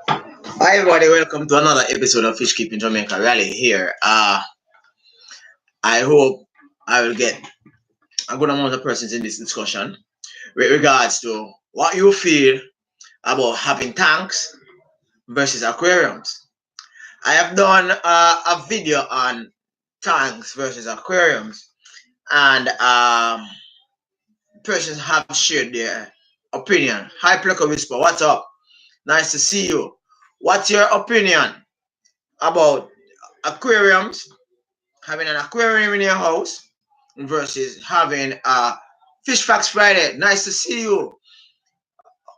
Hi everybody, welcome to another episode of Fish Keeping Jamaica. Raleigh here. I hope I will get a good amount of persons in this discussion with regards to what you feel about having tanks versus aquariums. I have done a video on tanks versus aquariums, and persons have shared their opinion. Hi, Pleco Whisper, what's up? Nice to see you. What's your opinion about aquariums, having an aquarium in your house versus having a Fish Facts Friday? Nice to see you.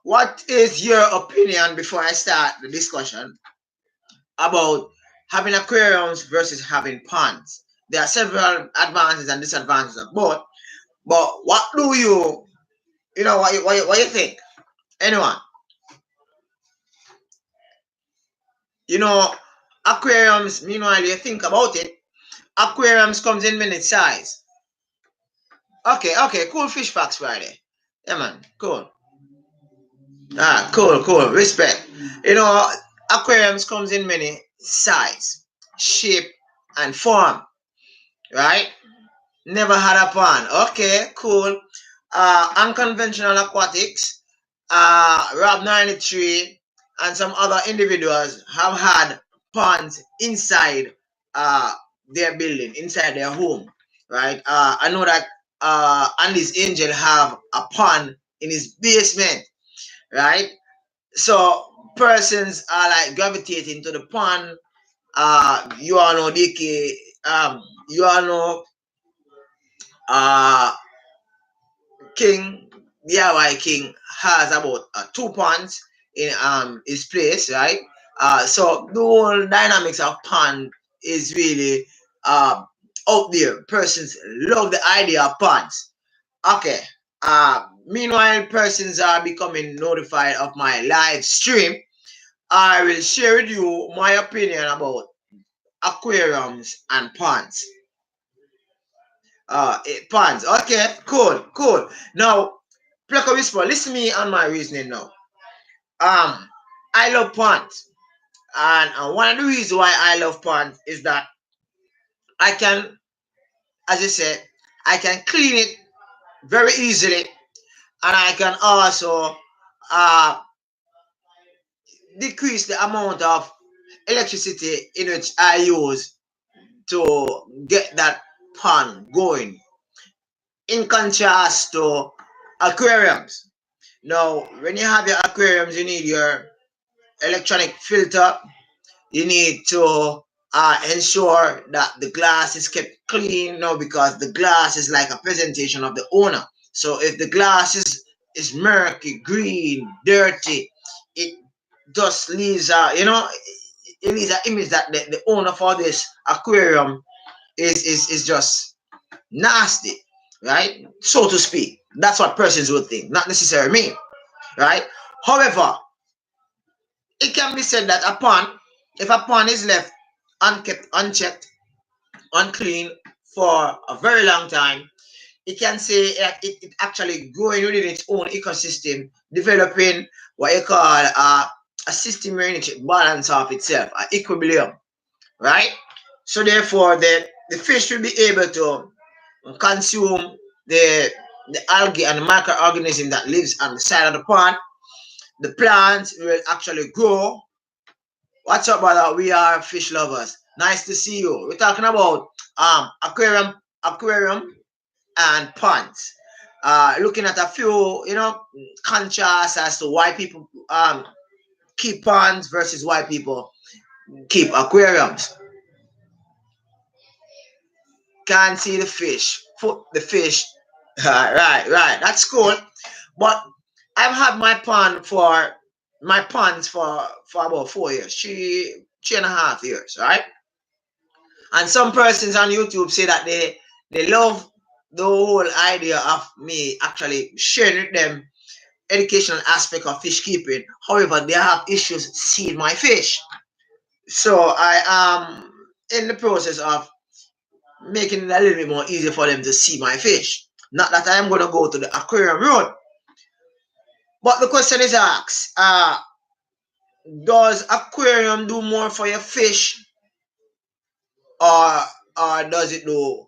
What is your opinion before I start the discussion about having aquariums versus having ponds? There are several advantages and disadvantages of both, but what do what you think? Anyone? You know, aquariums, meanwhile, you think about it, aquariums comes in many size. Okay, cool. Fish Facts Friday. Yeah, man, cool. Cool. Respect. Aquariums comes in many size, shape, and form. Right? Never had a pond. Okay, cool. Unconventional aquatics. Rob 93 and some other individuals have had ponds inside their building, inside their home. Right? I know that Andy's Angel have a pond in his basement. Right? So persons are like gravitating to the pond. You all know DK. You all know uh King DIY King has about 2 ponds in his place, right? So the whole dynamics of pond is really out there. Persons love the idea of ponds. Okay. Meanwhile, persons are becoming notified of my live stream. I will share with you my opinion about aquariums and ponds. Ponds. Okay, cool. Now, Pleco Whisper, listen to me on my reasoning now. I love ponds. And one of the reasons why I love ponds is that I can, as I said, I can clean it very easily. And I can also uh, decrease the amount of electricity in which I use to get that pond going, in contrast to aquariums. Now, when you have your aquariums, you need your electronic filter. You need to ensure that the glass is kept clean now, because the glass is like a presentation of the owner. So if the glass is murky, green, dirty, it just leaves it leaves an image that the owner for this aquarium is just nasty, right? So to speak. That's what persons would think, not necessarily me, right? However, it can be said that if a pond is left unkept, unchecked, unclean for a very long time, it can say that it actually growing within its own ecosystem, developing what you call a system in which it balance of itself, an equilibrium, right? So therefore, the fish will be able to consume the the algae and the microorganism that lives on the side of the pond. The plants will actually grow. What's up, brother? We are fish lovers. Nice to see you. We're talking about aquarium and ponds. Looking at a few, contrasts as to why people keep ponds versus why people keep aquariums. Can't see the fish. Foot the fish. Right. That's cool. But I've had my ponds for about 4 years, three and a half years, right? And some persons on YouTube say that they love the whole idea of me actually sharing with them educational aspect of fish keeping. However, they have issues seeing my fish. So I am in the process of making it a little bit more easy for them to see my fish. Not that I'm gonna go to the aquarium road. But the question is asked, does aquarium do more for your fish, or does it do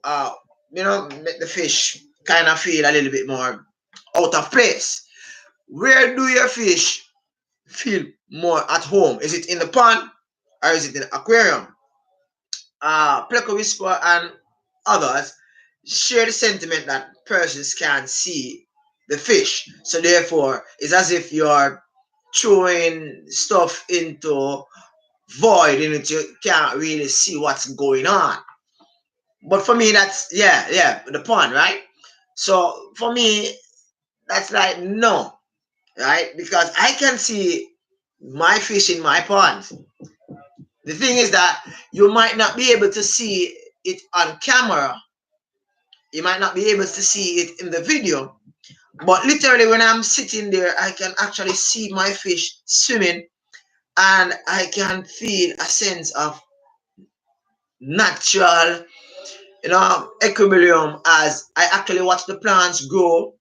make the fish kind of feel a little bit more out of place? Where do your fish feel more at home? Is it in the pond or is it in the aquarium? Pleco Whisper and others share the sentiment that persons can't see the fish. So therefore, it's as if you're throwing stuff into void in which you can't really see what's going on. But for me, that's the pond, right? So for me, that's like no, right? Because I can see my fish in my pond. The thing is that you might not be able to see it on camera. You might not be able to see it in the video. But literally, when I'm sitting there, I can actually see my fish swimming, and I can feel a sense of natural, equilibrium as I actually watch the plants grow.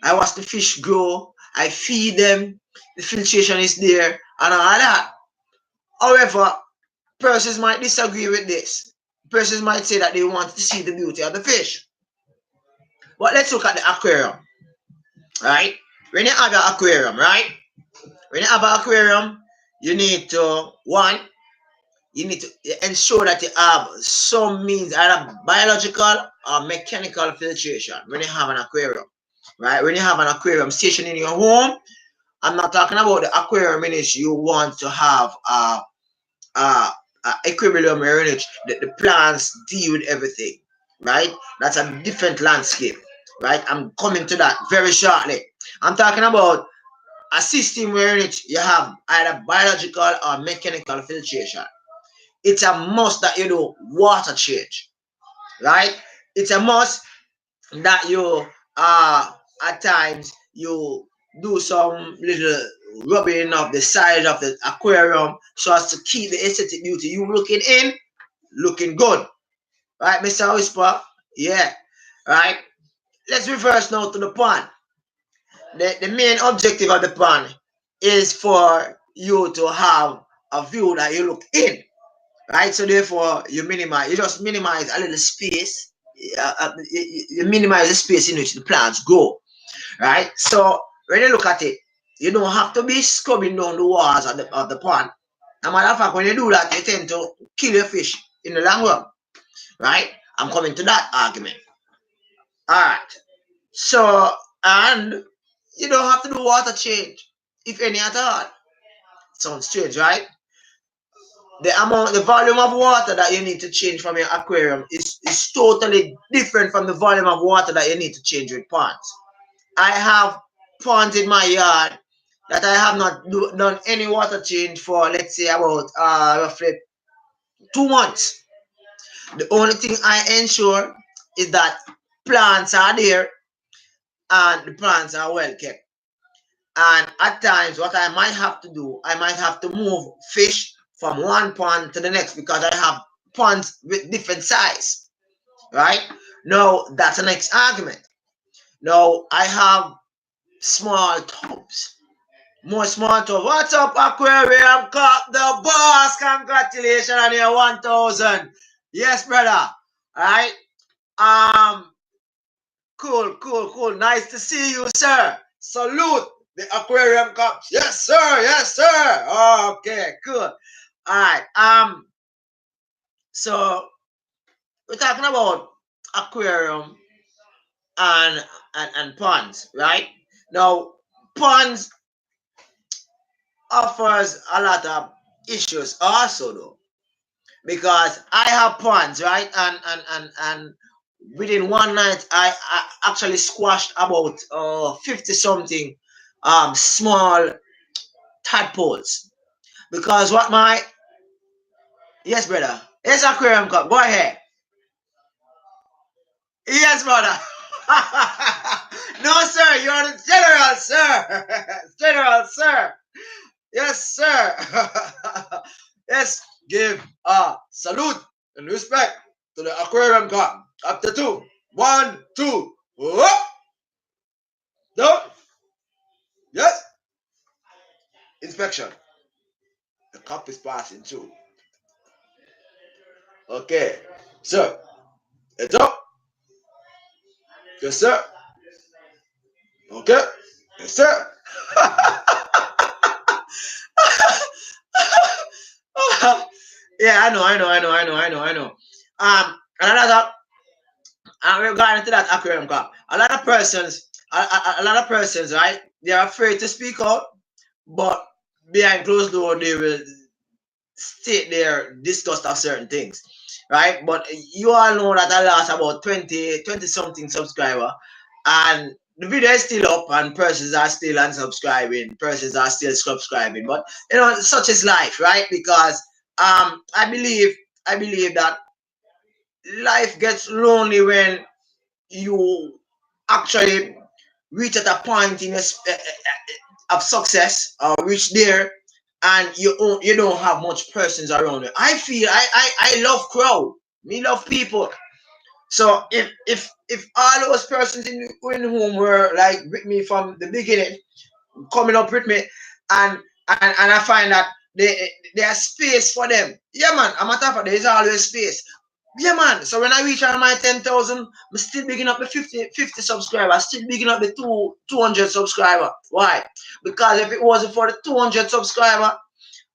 I watch the fish grow. I feed them. The filtration is there and all that. However, persons might disagree with this. Persons might say that they want to see the beauty of the fish. But let's look at the aquarium, right? When you have an aquarium, right? When you have an aquarium, you need to, one, you need to ensure that you have some means, either biological or mechanical filtration when you have an aquarium, right? When you have an aquarium station in your home, I'm not talking about the aquarium in which you want to have a equilibrium in which the plants deal with everything, right? That's a different landscape, right? I'm coming to that very shortly. I'm talking about a system where in which you have either biological or mechanical filtration. It's a must that you do water change, right? It's a must that you at times you do some little rubbing of the side of the aquarium so as to keep the aesthetic beauty. You looking in, looking good, right, Mr. Whisper? Yeah, right. Let's reverse now to the pond. The main objective of the pond is for you to have a view that you look in, right? So therefore, you just minimize a little space. You minimize the space in which the plants grow, right? So when you look at it, you don't have to be scrubbing down the walls of the pond. As a matter of fact, when you do that, you tend to kill your fish in the long run, right? I'm coming to that argument. All right. So, and you don't have to do water change, if any at all. Sounds strange, right? The volume of water that you need to change from your aquarium is totally different from the volume of water that you need to change with ponds. I have ponds in my yard that I have not done any water change for, let's say, about roughly 2 months. The only thing I ensure is that plants are there and the plants are well kept. And at times, what I might have to do, I might have to move fish from one pond to the next because I have ponds with different size, right? Now, that's the next argument. Now, I have small tubs. More small tubs. What's up, aquarium? Cop the boss. Congratulations on your 1,000. Yes, brother. All right. Um, cool. Nice to see you, sir. Salute the aquarium cops. Yes, sir. Yes, sir. Okay, cool. All right. So we're talking about aquarium and ponds, right? Now, ponds offers a lot of issues also though. Because I have ponds, right? And within one night I actually squashed about 50 something small tadpoles. Because what my yes, brother. Yes, aquarium cup. Go ahead. Yes, brother. No, sir, you're the general, sir. General, sir. Yes, sir. Yes, give a salute and respect to the aquarium god. After two. 1, 2. Whoop. No. Yes. Inspection. The cup is passing through. Okay. So, it's up. Yes, sir. Okay. Yes, sir. Yeah, I know. Another regarding to that aquarium cup, a lot of persons, right? They're afraid to speak out, but behind closed door, they will state their disgust of certain things, right? But you all know that I lost about 20 something subscriber, and the video is still up, and persons are still unsubscribing, persons are still subscribing. But such is life, right? Because I believe that life gets lonely when you actually reach at a point in of success or reach there, and you don't have much persons around you. I feel I love crowd. Me love people. So if all those persons in whom were like with me from the beginning, coming up with me, and and I find that there's space for them. Yeah, man. A matter of fact, there's always space. Yeah, man. So when I reach on my 10,000, I'm still bigging up the 50 subscribers, still bigging up the 200 subscriber. Why? Because if it wasn't for the 200 subscriber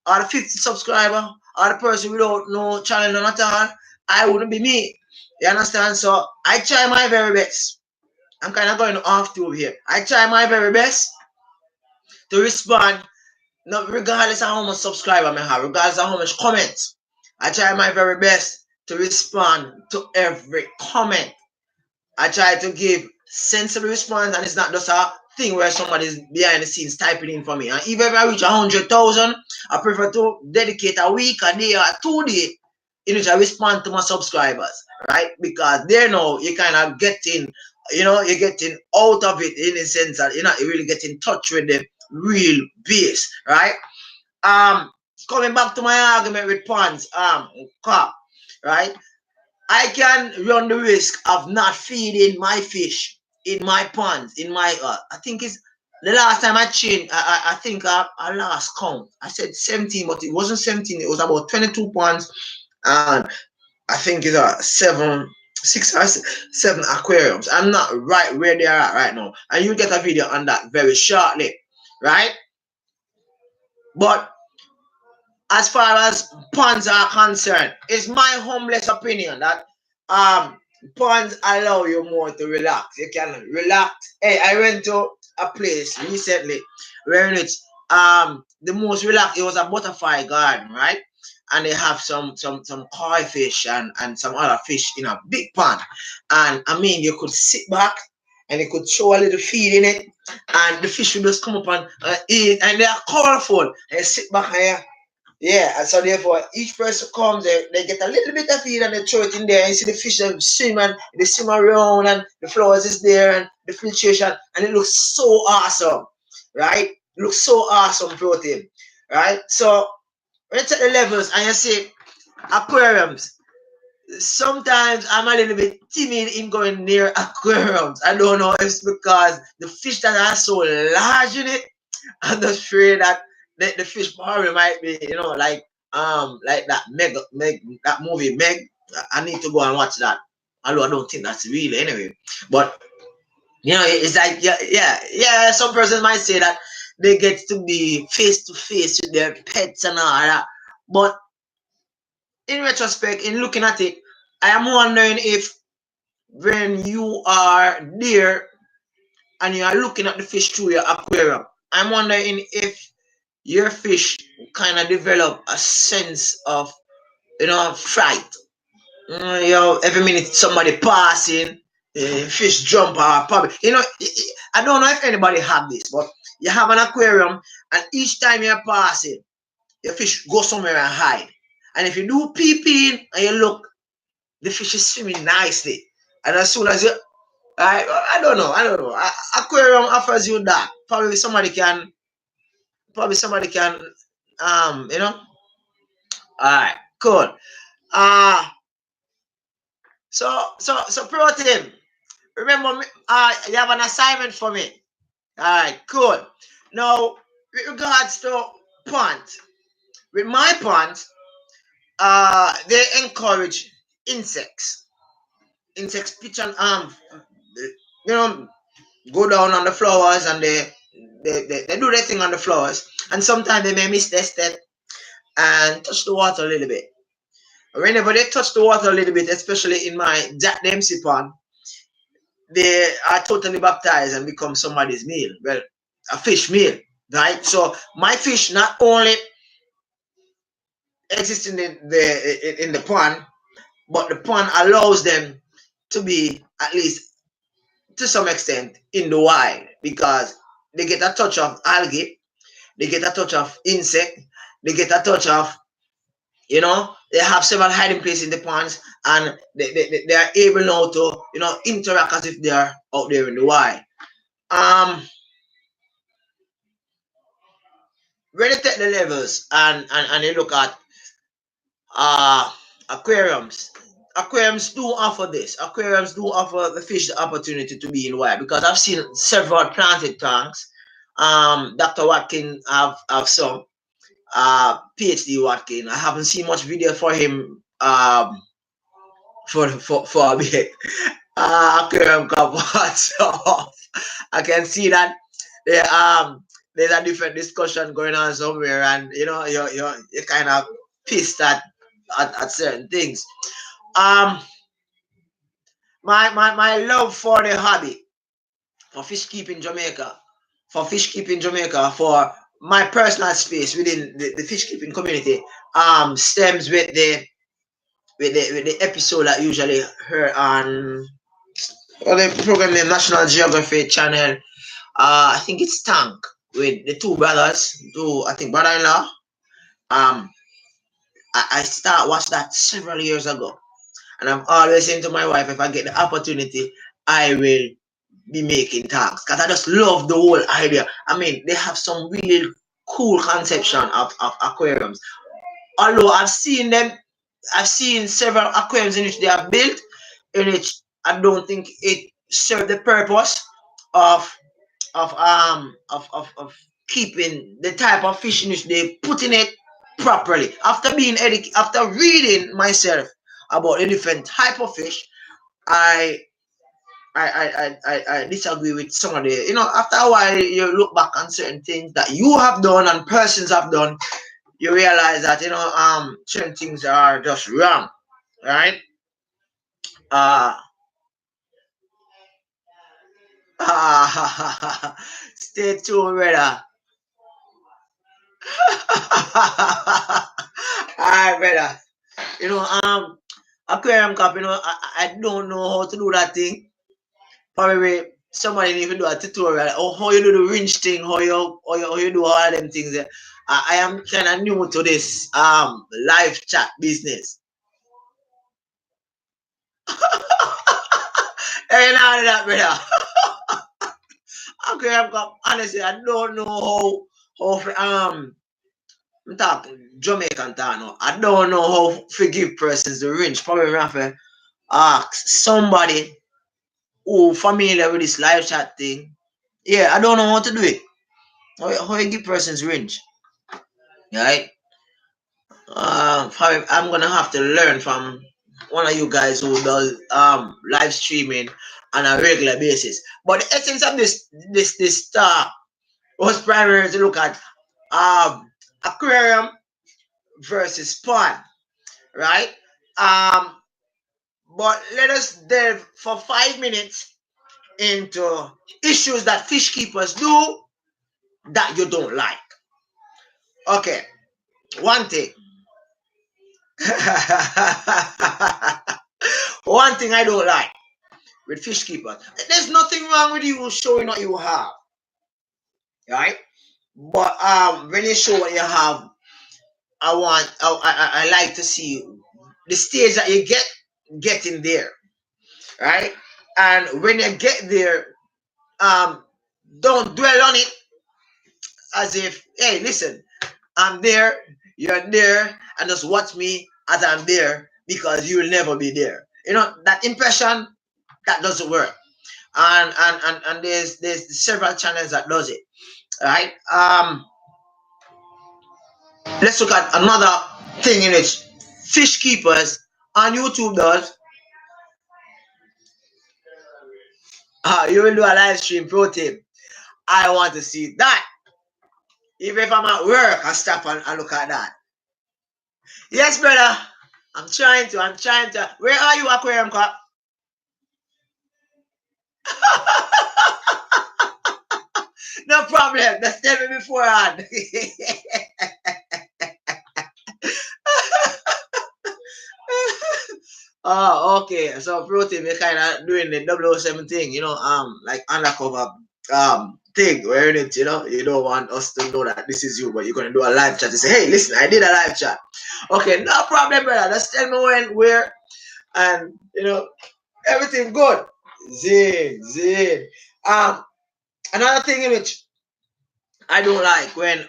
or the 50 subscriber or the person without no channel none at all, I wouldn't be me. You understand? So I try my very best. I'm kind of going off tube here. I try my very best to respond, no, regardless of how much subscriber I have, regardless of how much comments. I try my very best to respond to every comment. I try to give sensible response, and it's not just a thing where somebody's behind the scenes typing in for me. And even if I reach 100,000, I prefer to dedicate a week, a day, or 2 days in which I respond to my subscribers, right? Because they know you kind of getting, you're getting out of it in a sense that you're not really getting in touch with the real base, right? Um, Coming back to my argument with Pons, right? I can run the risk of not feeding my fish in my ponds, in my I think it's the last time I changed. I think I lost count. I said 17, but it wasn't 17. It was about 22 ponds, and I think it's six or seven aquariums. I'm not right where they are at right now, and you'll get a video on that very shortly, right? But as far as ponds are concerned, it's my humblest opinion that ponds allow you more to relax. You can relax. Hey, I went to a place recently where it's the most relaxed. It was a butterfly garden, right? And they have some koi fish and some other fish in a big pond. And I mean, you could sit back and you could throw a little feed in it, and the fish would just come up and eat, and they are colorful. And you sit back here, yeah, and so therefore each person comes, they get a little bit of feed and they throw it in there, and you see the fish swim, and they swim around, and the flowers is there and the filtration, and it looks so awesome, right? It looks so awesome protein, right? So when you take the levels and you see aquariums, sometimes I'm a little bit timid in going near aquariums. I don't know if it's because the fish that are so large in it, I'm just afraid that the fish probably might be, like that that movie Meg. I need to go and watch that. Although I don't think that's real anyway. But it's like yeah. Some persons might say that they get to be face to face with their pets and all that. But in retrospect, in looking at it, I am wondering if when you are there and you are looking at the fish through your aquarium, I'm wondering if your fish kind of develop a sense of fright. Every minute somebody passing, fish jump or probably I don't know if anybody have this, but you have an aquarium, and each time you're passing, your fish go somewhere and hide. And if you do peeping and you look, the fish is swimming nicely. And as soon as you I don't know. Aquarium offers you that. Probably somebody can you know. Alright, cool. Uh so pro team. Remember me, you have an assignment for me. Alright, cool. Now, with regards to pond, With my ponds, they encourage insects. Insects pitch and you know, go down on the flowers, and they do their thing on the flowers. And sometimes they may miss their step and touch the water a little bit. Whenever they touch the water a little bit, especially in my Jack Dempsey pond, they are totally baptized and become somebody's meal. Well, a fish meal, right? So my fish not only exist in the pond, but the pond allows them to be, at least to some extent, in the wild, because they get a touch of algae, they get a touch of insect, they get a touch of, they have several hiding places in the ponds, and they are able now to, interact as if they are out there in the wild. When you take the levels and you look at uh aquariums, aquariums do offer this. Aquariums do offer the fish the opportunity to be in wild, because I've seen several planted tanks. Dr. Watkin have some. PhD Watkin. I haven't seen much video for him for a bit. Aquarium cover. So I can see that there there's a different discussion going on somewhere, and you're kind of pissed at certain things. My love for the hobby, for fish keeping Jamaica, for my personal space within the fish keeping community, stems with the episode that usually heard on the program named National Geography Channel. I think it's Tank, with the two brothers, I think brother-in-law. I start watch that several years ago, and I'm always saying to my wife, if I get the opportunity, I will be making tanks, because I just love the whole idea. I mean, they have some really cool conception of aquariums. Although I've seen several aquariums in which they are built, in which I don't think it served the purpose of of keeping the type of fish in which they put in it properly. After reading myself about the different type of fish, I I disagree with some of the, after a while you look back on certain things that you have done and persons have done, you realize that, certain things are just wrong, right? Uh, Stay tuned, brother. Alright, brother. Aquarium cup, I don't know how to do that thing. Probably somebody need to do a tutorial, or how you do the rinse thing, how you do all them things there. I am kind of new to this live chat business. Hey, now that, brother. Aquarium cup, honestly, I don't know I'm talking Jamaican town now. I don't know how to give persons the rinse. Probably have to ask somebody who familiar with this live chat thing. Yeah, I don't know how to do it. How you give persons range, right? Probably I'm gonna have to learn from one of you guys who does live streaming on a regular basis. But the essence of this was primarily to look at aquarium versus pond, right? Um, but let us delve for 5 minutes into issues that fish keepers do that you don't like. Okay, one thing. One thing I don't like with fish keepers, there's nothing wrong with you showing what you have, right? But when you show what you have, I like to see the stage that you getting there, right? And when you get there, don't dwell on it as if, hey, listen, I'm there, you're there, and just watch me as I'm there, because you will never be there. That impression, that doesn't work. And there's several channels that does it, right? let's look at another thing in which fish keepers on YouTube does. You will do a live stream pro tip. I want to see that. Even if I'm at work, I stop and look at that. Yes, brother. I'm trying to. Where are you, Aquarium Cop? No problem. Just tell me beforehand. Oh, okay. So pro team, you're kind of doing the 007 thing, like undercover thing where in it, you don't want us to know that this is you, but you're gonna do a live chat. You say, hey, listen, I did a live chat. Okay, no problem, brother. Just tell me when, where, and everything good. Zing. Another thing in which I don't like when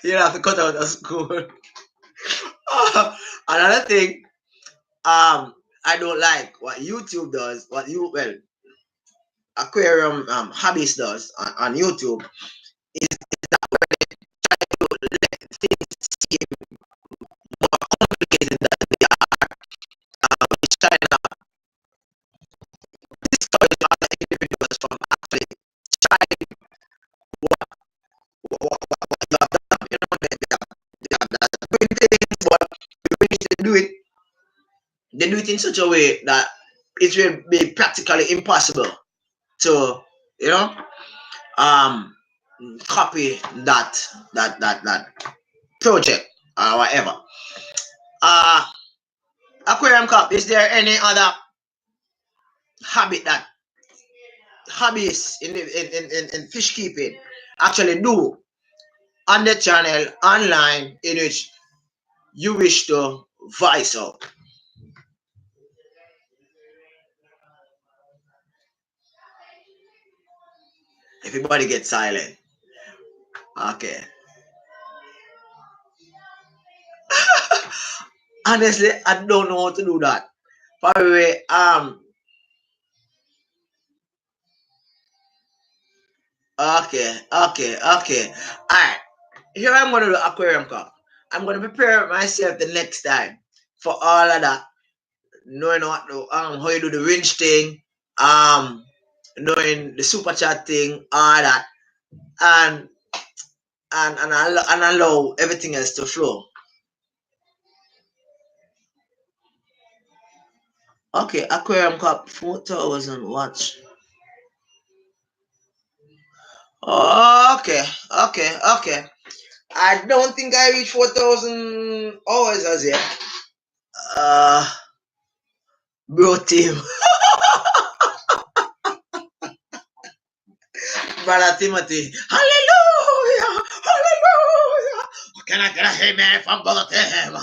you have to cut out of school. Another thing, I don't like what YouTube does, aquarium hobbies does on YouTube is to let things seem more complicated than they are. It's trying to discourage other individuals from actually trying what you have done. They have that doing things, but when they do it, they do it in such a way that it will be practically impossible to, um copy that project or whatever. Aquarium Cup, is there any other hobbies in fish keeping actually do on the channel online in which you wish to voice out? Everybody get silent. Okay. Honestly, I don't know how to do that. By the way, okay. Alright. Here I'm gonna do Aquarium Cup. I'm gonna prepare myself the next time for all of that. Knowing how you do the rinse thing, knowing the super chat thing, all that, and allow everything else to flow. Okay, Aquarium Cup 4,000 watch. Okay. I don't think I reached 4,000 hours as yet. Bro team. Brother Timothy. Hallelujah. Can I get a amen from Brother Tim?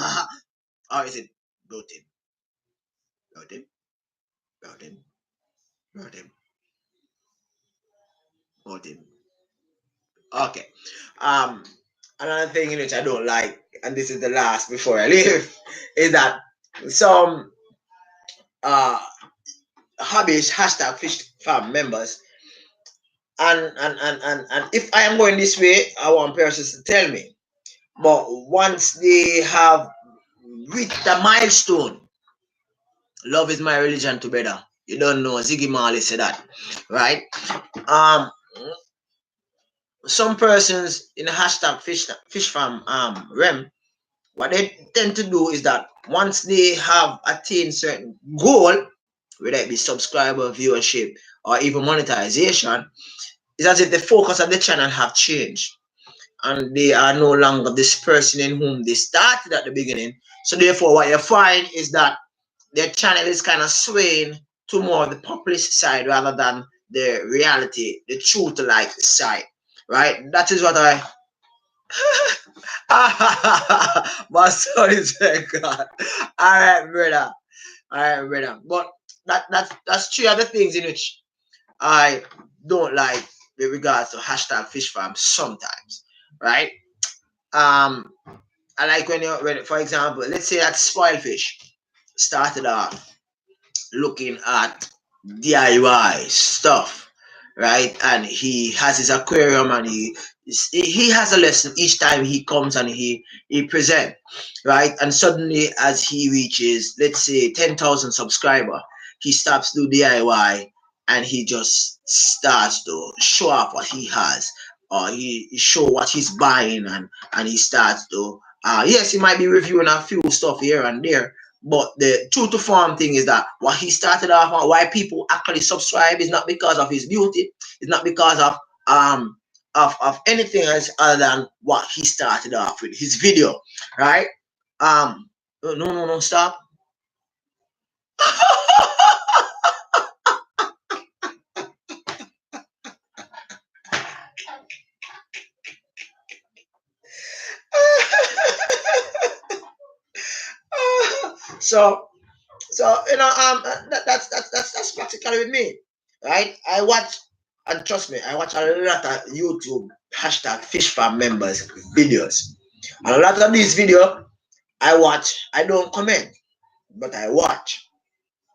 Or is it bro team? Bro team. Okay. Another thing in which I don't like, and this is the last before I leave, is that some hobbies hashtag fish farm members, and if I am going this way, I want persons to tell me. But once they have reached a milestone, love is my religion to better. You don't know, Ziggy Marley said that, right? Some persons in the hashtag fish farm realm, what they tend to do is that once they have attained certain goal, whether it be subscriber, viewership, or even monetization, it's as if the focus of the channel have changed, and they are no longer this person in whom they started at the beginning. So therefore, what you find is that their channel is kind of swaying to more of the populist side rather than the reality, the truth like side, right? That is what I my son is God. All right, brother. But that's three other things in which I don't like with regards to hashtag fish farm sometimes, right? I like when for example, let's say that spoiled fish started off looking at DIY stuff, right? And he has his aquarium and he has a lesson each time he comes and he present, right? And suddenly, as he reaches, let's say, 10,000 subscriber, he stops to DIY and he just starts to show off what he has, or he show what he's buying, and he starts to yes, he might be reviewing a few stuff here and there, but the true to form thing is that what he started off on, why people actually subscribe, is not because of his beauty, it's not because um of anything else other than what he started off with, his video, right? No, stop. so that's practically with me, right? I watch, and trust me, I watch a lot of YouTube hashtag fish farm members videos, and a lot of these videos I watch, I don't comment, but I watch,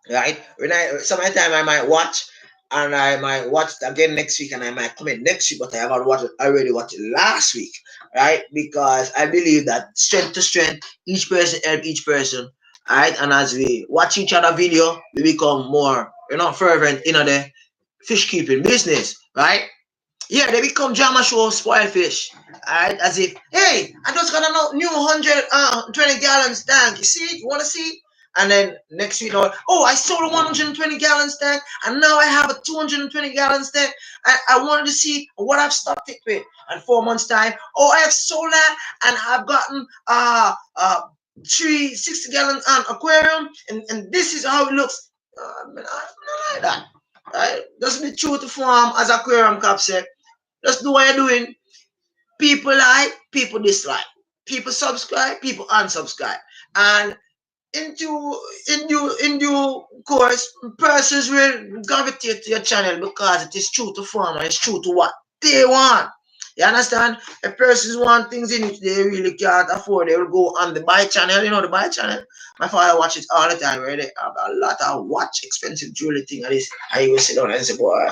right? When I sometimes I might watch, and I might watch it again next week, and I might comment next week, but I haven't watched it, already watched it last week, right? Because I believe that strength to strength, each person help each person, right? And as we watch each other video, we become more, fervent in the fish keeping business, right? Yeah, they become drama show spoil fish. Alright, as if, hey, I just got a new 120 gallons tank. You see, you wanna see? And then next week, oh, I sold a 120 gallons tank, and now I have a 220 gallons tank. I wanted to see what I've stocked it with. And 4 months time, oh, I have sold that, and I've gotten 360 gallon aquarium, and this is how it looks. I not like that. Right? Just be true to form, as aquarium cap said. Just do what you're doing. People like, people dislike. People subscribe, people unsubscribe. And in due course, persons will gravitate to your channel because it is true to form and it's true to what they want. You understand? If persons want things in which they really can't afford, they will go on the buy channel. You know the buy channel? My father watches it all the time, where they have a lot of watch expensive jewelry thing and this. I will sit down and say, boy,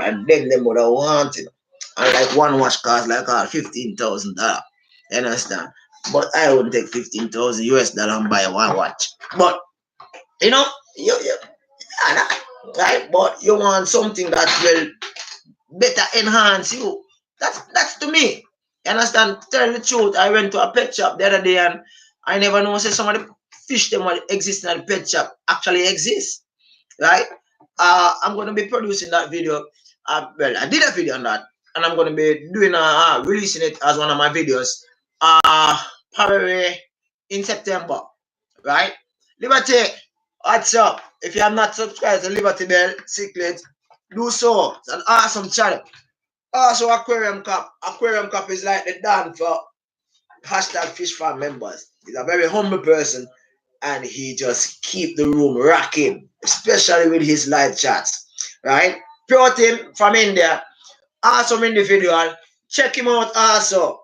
and them would have wanted. And like one watch cost like $15,000. You understand? But I wouldn't take 15,000 US dollar and buy one watch. But you know, you right? But you want something that will better enhance you. That's to me. You understand? Tell the truth. I went to a pet shop the other day, and I never know say some of the fish them what exist in the pet shop actually exist. Right? I'm gonna be producing that video. Well, I did a video on that, and I'm gonna be doing releasing it as one of my videos. Uh Probably in September, right? Liberty, what's up? If you have not subscribed to Liberty Bell Secret, do so. It's an awesome channel. Also, Aquarium Cup. Aquarium Cup is like the dance for hashtag fish farm members. He's a very humble person, and he just keep the room rocking, especially with his live chats. Right? Protein from India, awesome individual. Check him out also.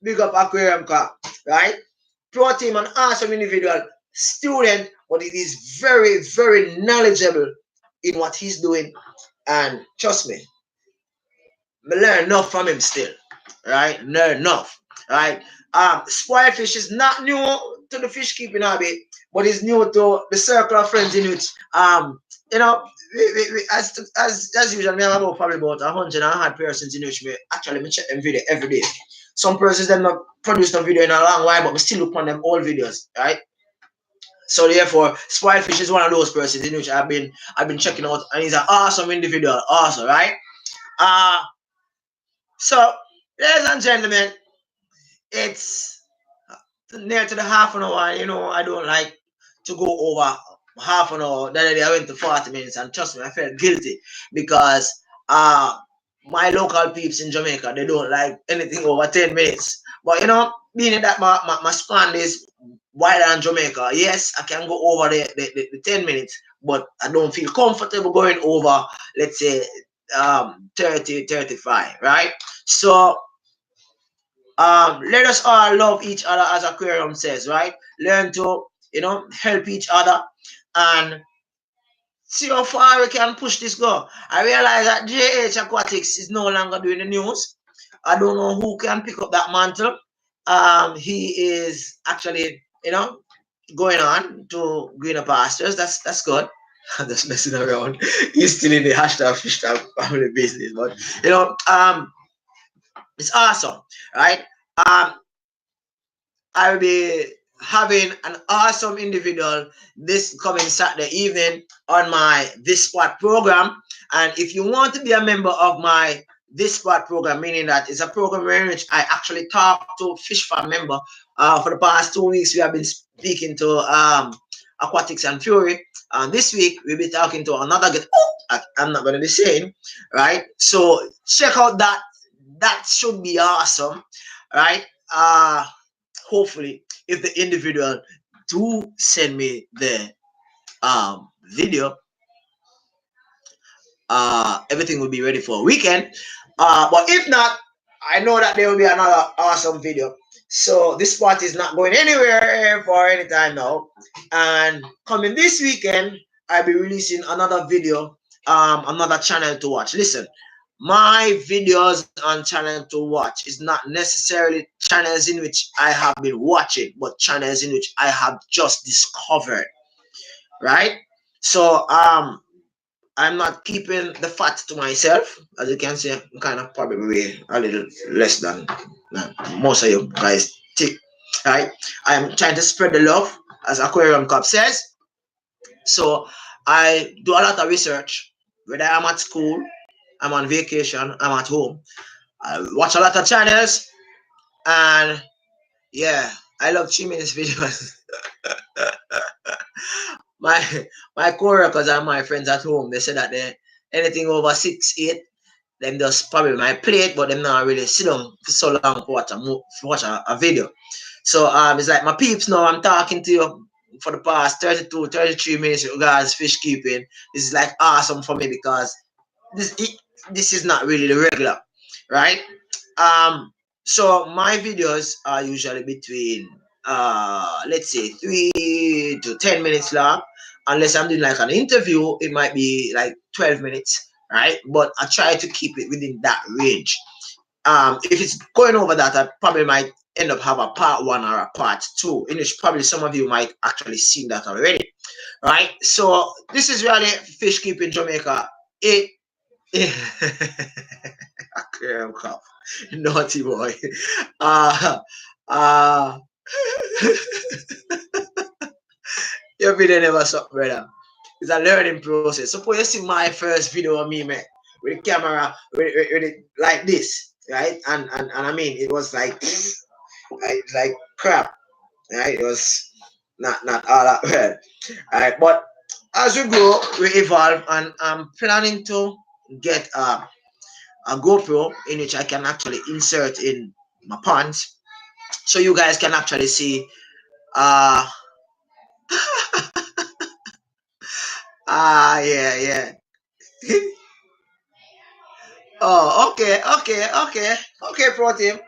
Big up Aquarium Cup, right? Protein, an awesome individual, student, but he is very, very knowledgeable in what he's doing. And trust me, I learn enough from him still, right? Learn enough, right? Spoiled fish is not new to the fish keeping hobby, but it's new to the circle of friends in which you know as usual, me have about probably about 100 persons in which me actually me check them video every day. Some persons them not produce no video in a long while, but we still look on them old videos, right? So therefore, spoiled fish is one of those persons in which I've been checking out, and he's an awesome individual, also, right? Uh so, ladies and gentlemen, it's near to the half an hour. You know, I don't like to go over half an hour. The other day I went to 40 minutes, and trust me, I felt guilty because my local peeps in Jamaica, they don't like anything over 10 minutes. But being that my span is wider than Jamaica, yes, I can go over the 10 minutes, but I don't feel comfortable going over, let's say, 30, 35, right? So let us all love each other, as Aquarium says, right? Learn to, help each other, and see how far we can push this go. I realize that JH Aquatics is no longer doing the news. I don't know who can pick up that mantle. He is actually, going on to greener pastures. That's good. I'm just messing around. He's still in the hashtag fish tank family business, but it's awesome, right? I'll be having an awesome individual this coming Saturday evening on my This Spot program. And if you want to be a member of my This Spot program, meaning that it's a program in which I actually talk to fish farm member. For the past 2 weeks, we have been speaking to Aquatics and Fury. This week, we'll be talking to another guest. I'm not going to be saying, right? So check out that. That should be awesome, right? Hopefully, if the individual do send me the video, everything will be ready for a weekend. But if not, I know that there will be another awesome video. So this part is not going anywhere for any time now. And coming this weekend, I'll be releasing another video, another channel to watch. Listen, my videos on channel to watch is not necessarily channels in which I have been watching, but channels in which I have just discovered, right? So I'm not keeping the fat to myself. As you can see, I'm kind of probably a little less than most of you guys think, right? I am trying to spread the love, as Aquarium Cup says. So I do a lot of research, whether I'm at school, I'm on vacation, I'm at home. I watch a lot of channels, and yeah, I love 3 minutes videos. my co-workers and my friends at home, they say that they anything over 6, 8, them just probably my plate, but them not really sit down for so long to watch a video. So it's like my peeps now, I'm talking to you for the past 32, 33 minutes with regards fish keeping. This is like awesome for me because this is not really the regular, right? So my videos are usually between let's say 3 to 10 minutes long. Unless I'm doing like an interview, it might be like 12 minutes, right? But I try to keep it within that range. If it's going over that, I probably might end up have a part 1 or a part 2, in which probably some of you might actually seen that already, right? So this is really fish keeping Jamaica. Aquarium Cup. Naughty boy. Uh, uh, your video never stop, brother. It's a learning process. Suppose you see my first video of me, man, with the camera, with it like this, right? And I mean, it was like crap, right? It was not all that well, right? But as we grow, we evolve, and I'm planning to get a GoPro in which I can actually insert in my pants, so you guys can actually see yeah. Oh, okay, pro team.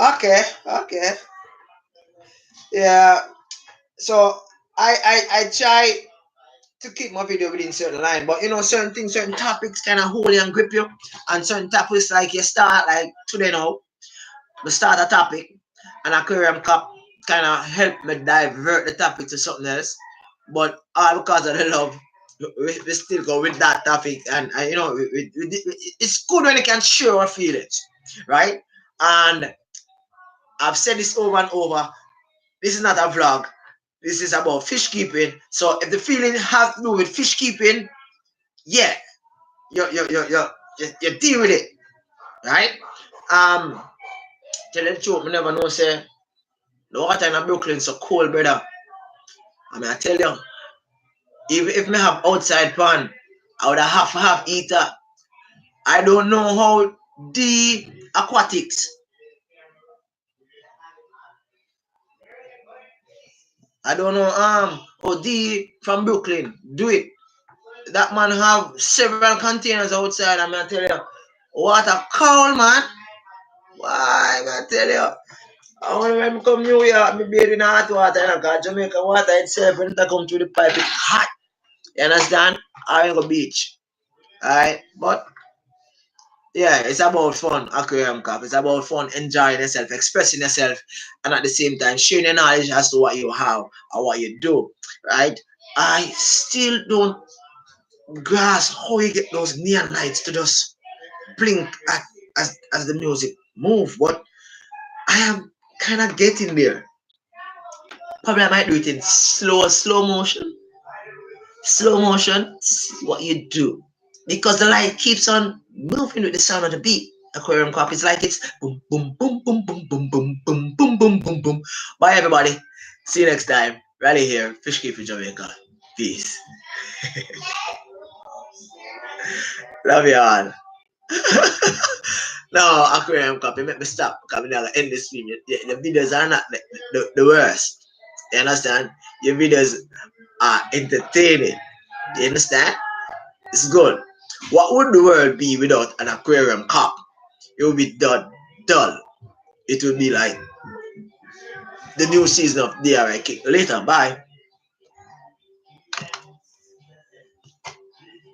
Okay, yeah. So I try to keep my video within certain line, but certain things, certain topics kind of hold you and grip you, and certain topics like you start like today now, we start a topic, and Aquarium Cup kind of help me divert the topic to something else, but all because of the love, we still go with that topic, and it's good when you can share our feelings, right? And I've said this over and over. This is not a vlog. This is about fish keeping. So if the feeling has to do with fish keeping, yeah, you deal with it, right? Tell the truth, me never know say the water in Brooklyn so cold, brother. I mean, I tell you, if me have outside pan, I would have heater. I don't know how the aquatics. I don't know how the from Brooklyn do it. That man have several containers outside. I'm gonna tell you, water cold, man. Why? I'm gonna tell you. When I come New York, me bathe in hot water, you know, because Jamaica water itself, when it come through the pipe, it's hot. You understand? I ain't go beach. Alright? But yeah, it's about fun, aquarium cup. It's about fun, enjoying yourself, expressing yourself, and at the same time sharing your knowledge as to what you have or what you do. Right? I still don't grasp how you get those neon lights to just blink as the music move, but I am kind of getting there. Probably I might do it in slow motion. Slow motion, this is what you do. Because the light keeps on moving with the sound of the beat. Aquarium clock is like it's boom, boom, boom, boom, boom, boom, boom, boom, boom, boom, boom, boom. Bye, everybody. See you next time. Raleigh here, Fish Keeper Jamaica. Peace. Love you all. No, aquarium copy, make me stop. Because I'm not end this stream. The videos are not the worst. You understand? Your videos are entertaining. You understand? It's good. What would the world be without an aquarium cup? It would be dull. It would be like the new season of DRI Kick. Later, bye.